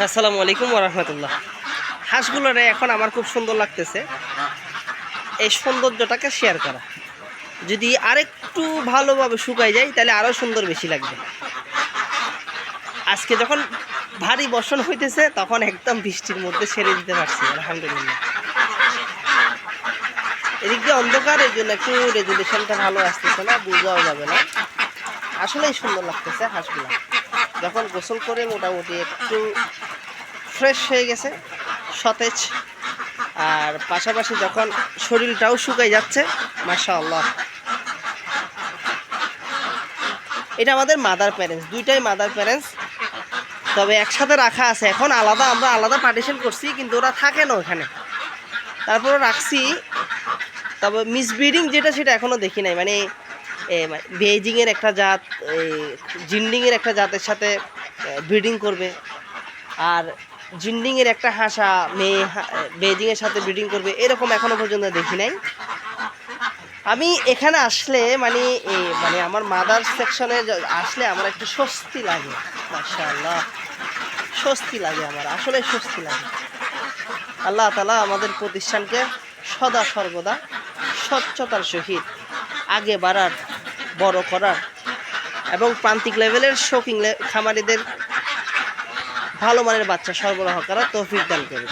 আসসালামু আলাইকুম ওয়া রাহমাতুল্লাহ। হাঁসগুলোরে এখন আমার খুব সুন্দর লাগতেছে। এই সৌন্দর্যটাকে শেয়ার করা, যদি আরেকটু ভালোভাবে শুকায় যায় তাহলে আরও সুন্দর বেশি লাগবে। আজকে যখন ভারী বর্ষণ হইতেছে তখন একদম বৃষ্টির মধ্যে ছেড়ে দিতে পারছি, আলহামদুলিল্লাহ। এদিক দিয়ে অন্ধকার, এই জন্য একটু রেজুলেশনটা ভালো আসতেছে না, বোঝাও যাবে না। আসলেই সুন্দর লাগতেছে হাঁসগুলো। যখন গোসল করে মোটামুটি একটু ফ্রেশ হয়ে গেছে, সতেজ, আর পাশাপাশি যখন শরীরটাও শুকাই যাচ্ছে, মাশাআল্লাহ। এটা আমাদের মাদার প্যারেন্টস, দুইটাই মাদার প্যারেন্টস, তবে একসাথে রাখা আছে। এখন আলাদা, আমরা আলাদা পার্টিশন করছি, কিন্তু ওরা থাকে না ওখানে, তারপরে রাখছি। তবে মিসব্রিডিং যেটা, সেটা এখনও দেখি নাই। মানে বেইজিংয়ের একটা জাত জিন্ডিংয়ের একটা জাতের সাথে ব্রিডিং করবে, আর জিন্ডিংয়ের একটা হাঁসা মেয়ে বেইজিংয়ের সাথে ব্রিডিং করবে, এরকম এখনও পর্যন্ত দেখি নাই। আমি এখানে আসলে মানে আমার মাদার সেকশনে আসলে আমার একটু স্বস্তি লাগে, মাশাআল্লাহ, স্বস্তি লাগে, আমার আসলে স্বস্তি লাগে। আল্লাহ তাআলা আমাদের প্রতিষ্ঠানকে সদা সর্বদা স্বচ্ছতার সহিত আগে বাড়ার, বড় করার এবং প্রান্তিক লেভেলের শৌখিন খামারিদের ভালো মানের বাচ্চা সরবরাহ করার তৌফিক দান করুন।